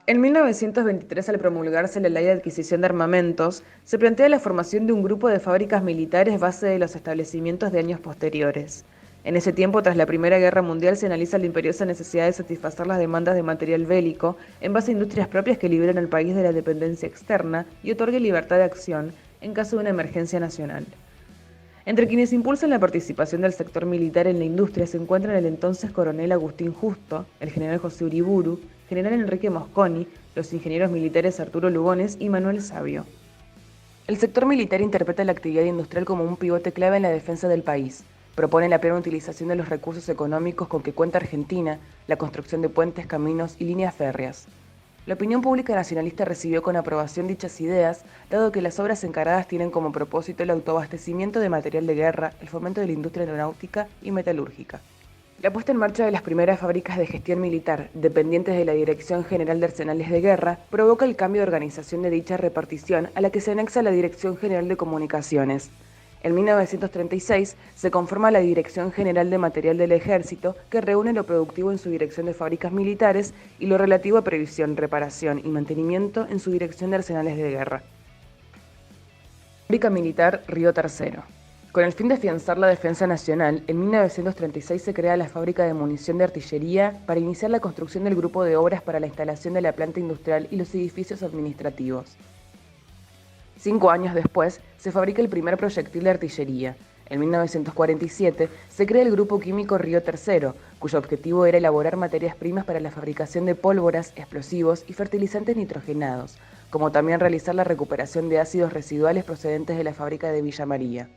En 1923, al promulgarse la Ley de Adquisición de Armamentos, se plantea la formación de un grupo de fábricas militares base de los establecimientos de años posteriores. En ese tiempo, tras la Primera Guerra Mundial, se analiza la imperiosa necesidad de satisfacer las demandas de material bélico en base a industrias propias que liberen al país de la dependencia externa y otorguen libertad de acción en caso de una emergencia nacional. Entre quienes impulsan la participación del sector militar en la industria se encuentran el entonces coronel Agustín Justo, el general José Uriburu, general Enrique Mosconi, los ingenieros militares Arturo Lugones y Manuel Sabio. El sector militar interpreta la actividad industrial como un pivote clave en la defensa del país. Propone la plena utilización de los recursos económicos con que cuenta Argentina, la construcción de puentes, caminos y líneas férreas. La opinión pública nacionalista recibió con aprobación dichas ideas, dado que las obras encargadas tienen como propósito el autoabastecimiento de material de guerra, el fomento de la industria aeronáutica y metalúrgica. La puesta en marcha de las primeras fábricas de gestión militar, dependientes de la Dirección General de Arsenales de Guerra, provoca el cambio de organización de dicha repartición a la que se anexa la Dirección General de Comunicaciones. En 1936 se conforma la Dirección General de Material del Ejército, que reúne lo productivo en su dirección de fábricas militares y lo relativo a previsión, reparación y mantenimiento en su dirección de arsenales de guerra. Fábrica Militar Río Tercero. Con el fin de afianzar la defensa nacional, en 1936 se crea la fábrica de munición de artillería para iniciar la construcción del grupo de obras para la instalación de la planta industrial y los edificios administrativos. 5 años después, se fabrica el primer proyectil de artillería. En 1947 se crea el Grupo Químico Río Tercero, cuyo objetivo era elaborar materias primas para la fabricación de pólvoras, explosivos y fertilizantes nitrogenados, como también realizar la recuperación de ácidos residuales procedentes de la fábrica de Villa María.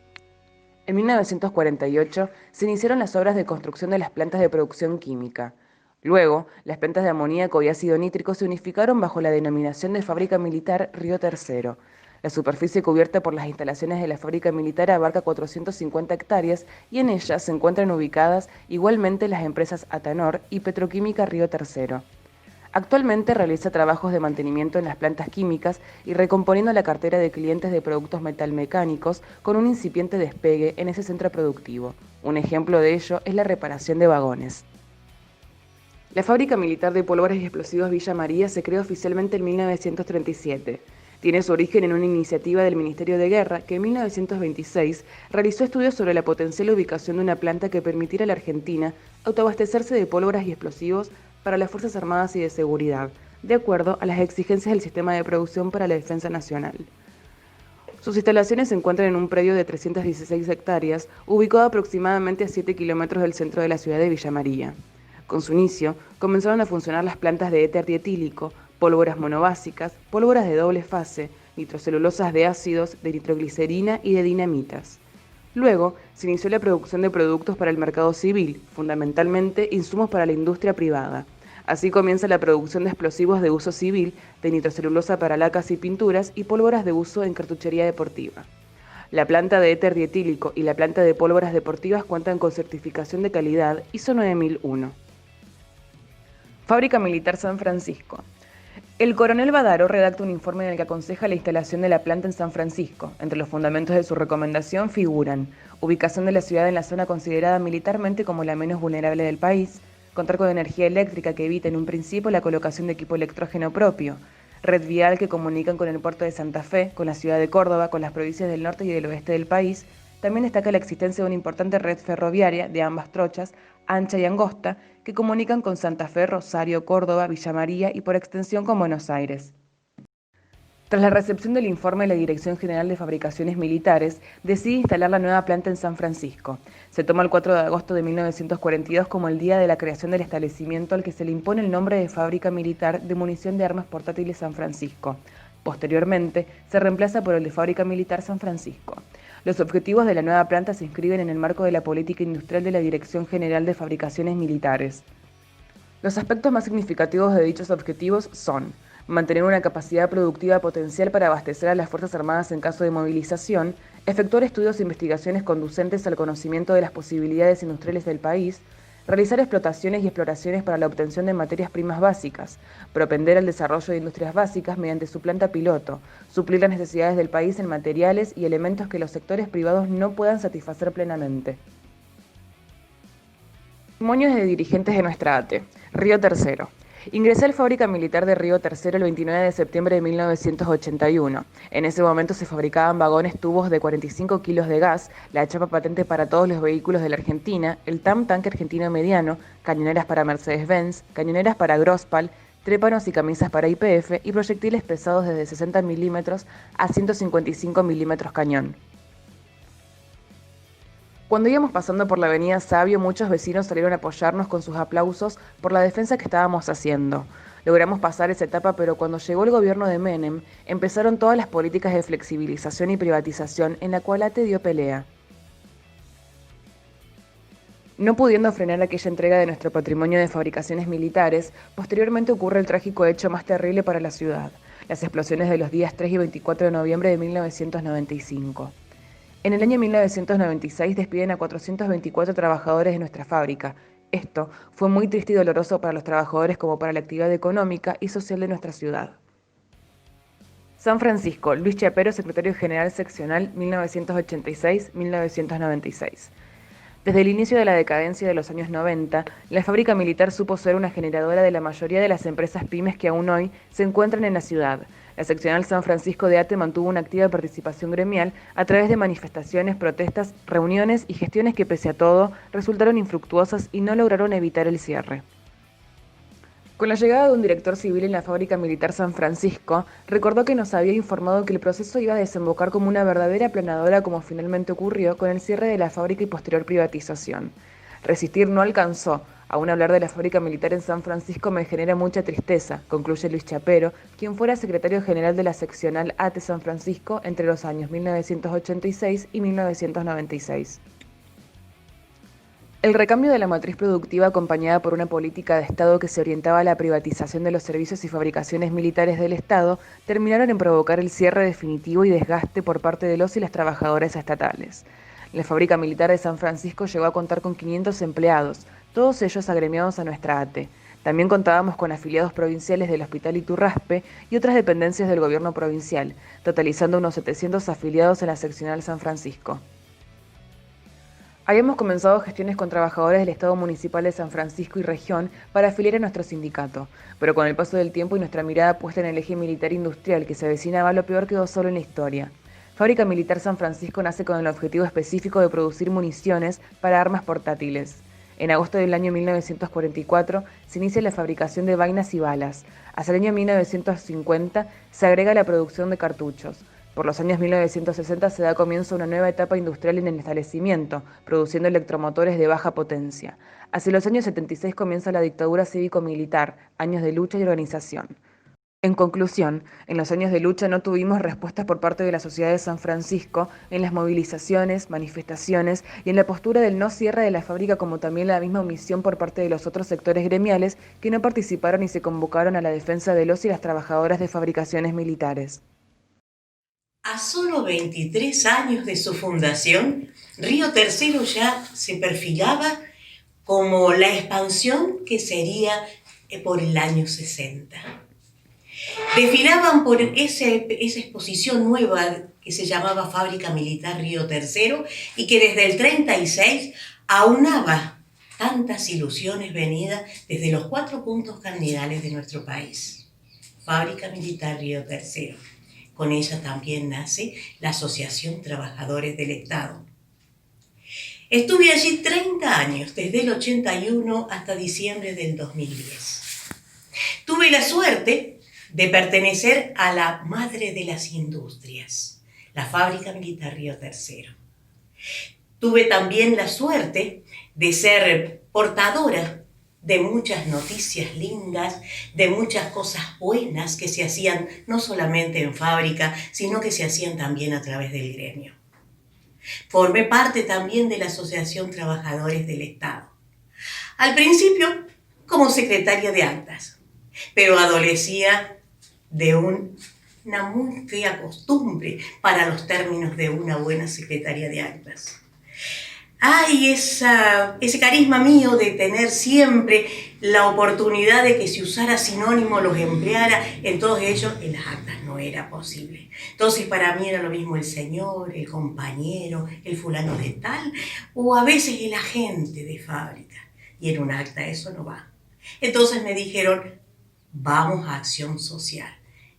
En 1948 se iniciaron las obras de construcción de las plantas de producción química. Luego, las plantas de amoníaco y ácido nítrico se unificaron bajo la denominación de Fábrica Militar Río Tercero. La superficie cubierta por las instalaciones de la fábrica militar abarca 450 hectáreas y en ellas se encuentran ubicadas igualmente las empresas Atanor y Petroquímica Río Tercero. Actualmente realiza trabajos de mantenimiento en las plantas químicas y recomponiendo la cartera de clientes de productos metalmecánicos con un incipiente despegue en ese centro productivo. Un ejemplo de ello es la reparación de vagones. La Fábrica Militar de Pólvoras y Explosivos Villa María se creó oficialmente en 1937. Tiene su origen en una iniciativa del Ministerio de Guerra que en 1926 realizó estudios sobre la potencial ubicación de una planta que permitiera a la Argentina autoabastecerse de pólvoras y explosivos para las Fuerzas Armadas y de Seguridad, de acuerdo a las exigencias del Sistema de Producción para la Defensa Nacional. Sus instalaciones se encuentran en un predio de 316 hectáreas, ubicado aproximadamente a 7 kilómetros del centro de la ciudad de Villa María. Con su inicio, comenzaron a funcionar las plantas de éter dietílico, pólvoras monobásicas, pólvoras de doble fase, nitrocelulosas de ácidos, de nitroglicerina y de dinamitas. Luego, se inició la producción de productos para el mercado civil, fundamentalmente insumos para la industria privada. Así comienza la producción de explosivos de uso civil, de nitrocelulosa para lacas y pinturas y pólvoras de uso en cartuchería deportiva. La planta de éter dietílico y la planta de pólvoras deportivas cuentan con certificación de calidad ISO 9001. Fábrica Militar San Francisco. El coronel Badaro redacta un informe en el que aconseja la instalación de la planta en San Francisco. Entre los fundamentos de su recomendación figuran ubicación de la ciudad en la zona considerada militarmente como la menos vulnerable del país, contar con energía eléctrica que evite en un principio la colocación de equipo electrógeno propio, red vial que comunican con el puerto de Santa Fe, con la ciudad de Córdoba, con las provincias del norte y del oeste del país. También destaca la existencia de una importante red ferroviaria de ambas trochas, ancha y angosta, que comunican con Santa Fe, Rosario, Córdoba, Villa María y por extensión con Buenos Aires. Tras la recepción del informe de la Dirección General de Fabricaciones Militares, decide instalar la nueva planta en San Francisco. Se toma el 4 de agosto de 1942 como el día de la creación del establecimiento al que se le impone el nombre de Fábrica Militar de Munición de Armas Portátiles San Francisco. Posteriormente, se reemplaza por el de Fábrica Militar San Francisco. Los objetivos de la nueva planta se inscriben en el marco de la política industrial de la Dirección General de Fabricaciones Militares. Los aspectos más significativos de dichos objetivos son mantener una capacidad productiva potencial para abastecer a las Fuerzas Armadas en caso de movilización, efectuar estudios e investigaciones conducentes al conocimiento de las posibilidades industriales del país, realizar explotaciones y exploraciones para la obtención de materias primas básicas, propender al desarrollo de industrias básicas mediante su planta piloto, suplir las necesidades del país en materiales y elementos que los sectores privados no puedan satisfacer plenamente. Testimonios de dirigentes de nuestra ATE. Río Tercero. Ingresé a la fábrica militar de Río Tercero el 29 de septiembre de 1981. En ese momento se fabricaban vagones tubos de 45 kilos de gas, la chapa patente para todos los vehículos de la Argentina, el TAM tanque argentino mediano, cañoneras para Mercedes-Benz, cañoneras para Grospal, trépanos y camisas para YPF y proyectiles pesados desde 60 milímetros a 155 milímetros cañón. Cuando íbamos pasando por la avenida Sabio, muchos vecinos salieron a apoyarnos con sus aplausos por la defensa que estábamos haciendo. Logramos pasar esa etapa, pero cuando llegó el gobierno de Menem, empezaron todas las políticas de flexibilización y privatización en la cual ATE dio pelea. No pudiendo frenar aquella entrega de nuestro patrimonio de fabricaciones militares, posteriormente ocurre el trágico hecho más terrible para la ciudad, las explosiones de los días 3 y 24 de noviembre de 1995. En el año 1996 despiden a 424 trabajadores de nuestra fábrica. Esto fue muy triste y doloroso para los trabajadores como para la actividad económica y social de nuestra ciudad. San Francisco, Luis Chapero, Secretario General Seccional 1986-1996. Desde el inicio de la decadencia de los años 90, la fábrica militar supo ser una generadora de la mayoría de las empresas pymes que aún hoy se encuentran en la ciudad. La seccional San Francisco de ATE mantuvo una activa participación gremial a través de manifestaciones, protestas, reuniones y gestiones que pese a todo resultaron infructuosas y no lograron evitar el cierre. Con la llegada de un director civil en la fábrica militar San Francisco, recordó que nos había informado que el proceso iba a desembocar como una verdadera aplanadora como finalmente ocurrió con el cierre de la fábrica y posterior privatización. Resistir no alcanzó. Aún hablar de la fábrica militar en San Francisco me genera mucha tristeza, concluye Luis Chapero, quien fuera secretario general de la seccional ATE San Francisco entre los años 1986 y 1996. El recambio de la matriz productiva acompañada por una política de Estado que se orientaba a la privatización de los servicios y fabricaciones militares del Estado terminaron en provocar el cierre definitivo y desgaste por parte de los y las trabajadoras estatales. La fábrica militar de San Francisco llegó a contar con 500 empleados, todos ellos agremiados a nuestra ATE. También contábamos con afiliados provinciales del Hospital Iturraspe y otras dependencias del gobierno provincial, totalizando unos 700 afiliados en la seccional San Francisco. Habíamos comenzado gestiones con trabajadores del Estado Municipal de San Francisco y región para afiliar a nuestro sindicato, pero con el paso del tiempo y nuestra mirada puesta en el eje militar industrial que se avecinaba, lo peor quedó solo en la historia. Fábrica Militar San Francisco nace con el objetivo específico de producir municiones para armas portátiles. En agosto del año 1944 se inicia la fabricación de vainas y balas. Hacia el año 1950 se agrega la producción de cartuchos. Por los años 1960 se da comienzo a una nueva etapa industrial en el establecimiento, produciendo electromotores de baja potencia. Hacia los años 76 comienza la dictadura cívico-militar, años de lucha y organización. En conclusión, en los años de lucha no tuvimos respuestas por parte de la sociedad de San Francisco en las movilizaciones, manifestaciones y en la postura del no cierre de la fábrica, como también la misma omisión por parte de los otros sectores gremiales que no participaron y se convocaron a la defensa de los y las trabajadoras de fabricaciones militares. A solo 23 años de su fundación, Río Tercero ya se perfilaba como la expansión que sería por el año 60. Desfilaban por esa exposición nueva que se llamaba Fábrica Militar Río Tercero y que desde el 36 aunaba tantas ilusiones venidas desde los 4 puntos cardinales de nuestro país. Fábrica Militar Río Tercero. Con ella también nace la Asociación Trabajadores del Estado. Estuve allí 30 años, desde el 81 hasta diciembre del 2010. Tuve la suerte de pertenecer a la madre de las industrias, la Fábrica Militar Río Tercero. Tuve también la suerte de ser portadora de muchas noticias lindas, de muchas cosas buenas que se hacían no solamente en fábrica, sino que se hacían también a través del gremio. Formé parte también de la Asociación Trabajadores del Estado. Al principio, como secretaria de actas, pero adolecía de una muy fea costumbre para los términos de una buena secretaria de actas. Hay ese carisma mío de tener siempre la oportunidad de que se usara sinónimo, los empleara en todos ellos, en las actas no era posible. Entonces para mí era lo mismo el señor, el compañero, el fulano de tal, o a veces el agente de fábrica. Y en un acta eso no va. Entonces me dijeron, vamos a Acción Social.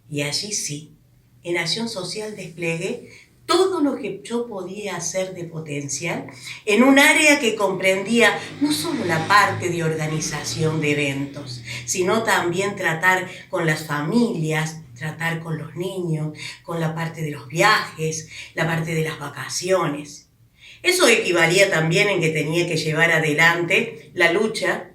Y allí sí, en Acción Social desplegué todo lo que yo podía hacer de potencial en un área que comprendía no solo la parte de organización de eventos, sino también tratar con las familias, tratar con los niños, con la parte de los viajes, la parte de las vacaciones. Eso equivalía también en que tenía que llevar adelante la lucha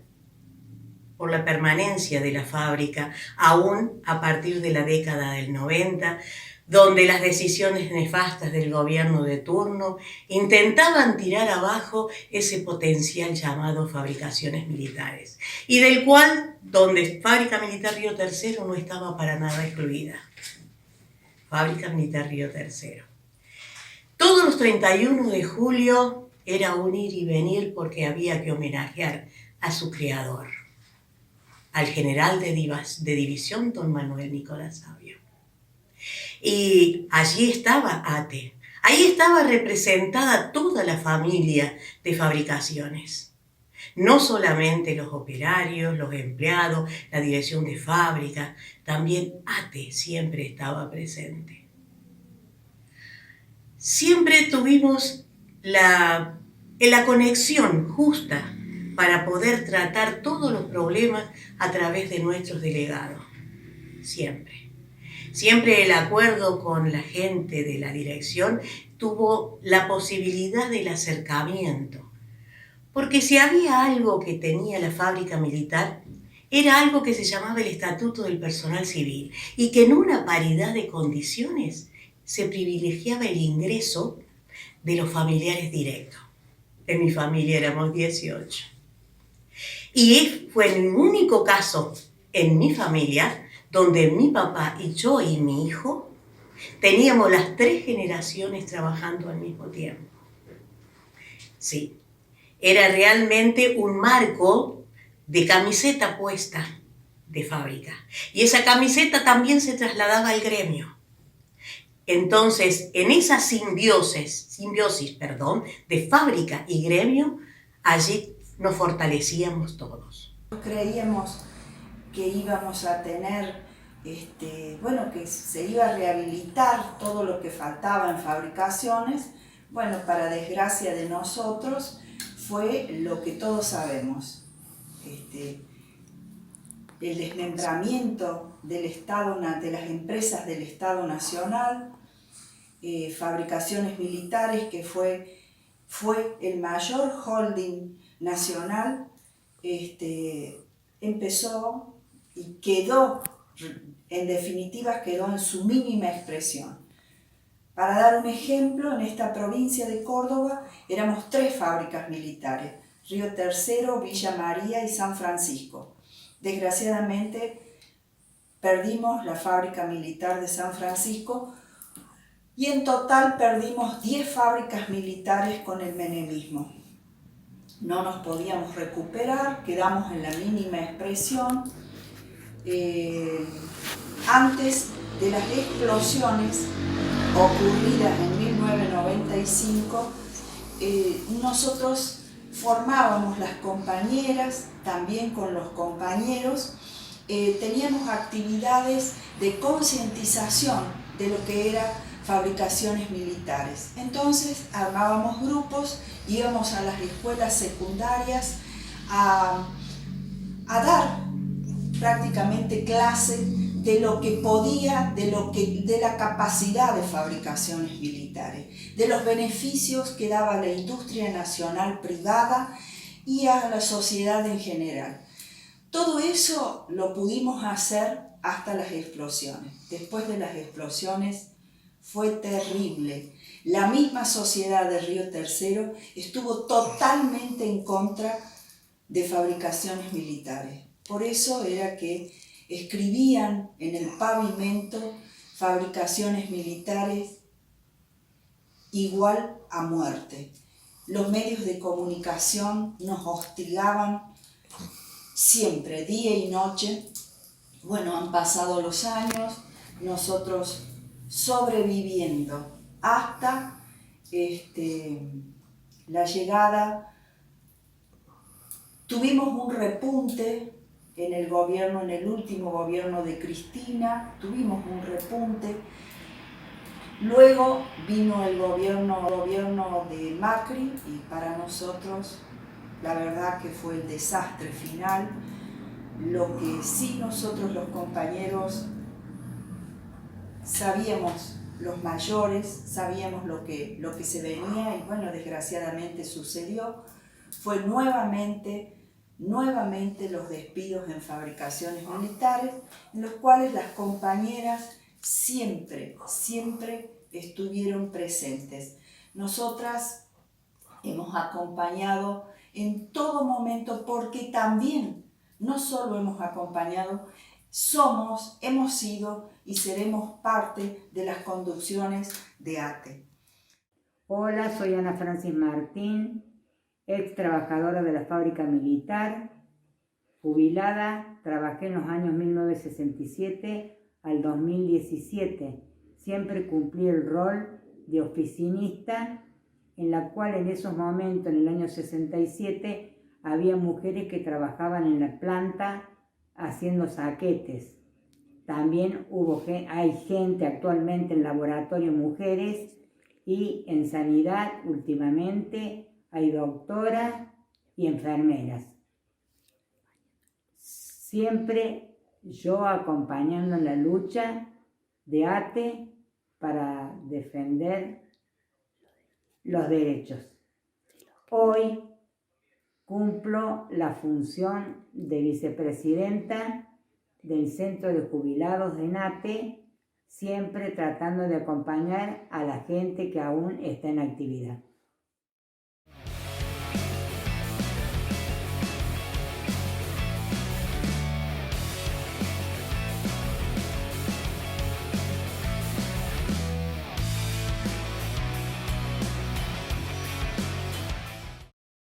por la permanencia de la fábrica, aún a partir de la década del 90, donde las decisiones nefastas del gobierno de turno intentaban tirar abajo ese potencial llamado fabricaciones militares, y del cual, donde Fábrica Militar Río Tercero no estaba para nada excluida. Fábrica Militar Río Tercero. Todos los 31 de julio era un ir y venir porque había que homenajear a su creador, al general de división don Manuel Nicolás Sabio. Y allí estaba ATE, ahí estaba representada toda la familia de fabricaciones. No solamente los operarios, los empleados, la dirección de fábrica, también ATE siempre estaba presente. Siempre tuvimos la conexión justa para poder tratar todos los problemas a través de nuestros delegados. Siempre. Siempre el acuerdo con la gente de la dirección tuvo la posibilidad del acercamiento. Porque si había algo que tenía la fábrica militar, era algo que se llamaba el Estatuto del Personal Civil, y que en una paridad de condiciones se privilegiaba el ingreso de los familiares directos. En mi familia éramos 18. Y fue el único caso en mi familia donde mi papá y yo y mi hijo teníamos las 3 generaciones trabajando al mismo tiempo. Sí, era realmente un marco de camiseta puesta de fábrica. Y esa camiseta también se trasladaba al gremio. Entonces, en esa simbiosis, de fábrica y gremio, allí nos fortalecíamos todos. Creíamos que íbamos a tener, que se iba a rehabilitar todo lo que faltaba en fabricaciones. Bueno, para desgracia de nosotros, fue lo que todos sabemos. El desmembramiento del Estado, de las empresas del Estado Nacional, Fabricaciones Militares, que fue el mayor holding nacional, empezó y quedó, en definitiva, quedó en su mínima expresión. Para dar un ejemplo, en esta provincia de Córdoba éramos 3 fábricas militares: Río Tercero, Villa María y San Francisco. Desgraciadamente perdimos la fábrica militar de San Francisco y en total perdimos 10 fábricas militares con el menemismo. No nos podíamos recuperar, quedamos en la mínima expresión. Antes de las explosiones ocurridas en 1995, nosotros formábamos las compañeras, también con los compañeros, teníamos actividades de concientización de lo que era fabricaciones militares. Entonces armábamos grupos, íbamos a las escuelas secundarias a dar prácticamente clase de lo que podía, de la capacidad de fabricaciones militares, de los beneficios que daba la industria nacional privada y a la sociedad en general. Todo eso lo pudimos hacer hasta las explosiones. Después de las explosiones fue terrible. La misma sociedad de Río Tercero estuvo totalmente en contra de fabricaciones militares. Por eso era que escribían en el pavimento: fabricaciones militares igual a muerte. Los medios de comunicación nos hostigaban siempre, día y noche. Bueno, han pasado los años, nosotros sobreviviendo hasta la llegada. Tuvimos un repunte en el gobierno, en el último gobierno de Cristina, tuvimos un repunte. Luego vino el gobierno de Macri y para nosotros la verdad que fue el desastre final. Lo que sí nosotros los compañeros sabíamos, los mayores, sabíamos lo que se venía y bueno, desgraciadamente sucedió, fue nuevamente los despidos en fabricaciones militares, en los cuales las compañeras siempre estuvieron presentes. Nosotras hemos acompañado en todo momento porque también, no solo hemos acompañado, hemos sido y seremos parte de las conducciones de ATE. Hola, soy Ana Francis Martín, ex trabajadora de la fábrica militar, jubilada, trabajé en los años 1967 al 2017. Siempre cumplí el rol de oficinista, en la cual en esos momentos, en el año 67, había mujeres que trabajaban en la planta haciendo saquetes. También hay gente actualmente en laboratorio, mujeres, y en sanidad últimamente hay doctoras y enfermeras. Siempre yo acompañando en la lucha de ATE para defender los derechos. Hoy cumplo la función de vicepresidenta del Centro de Jubilados de NATE, siempre tratando de acompañar a la gente que aún está en actividad.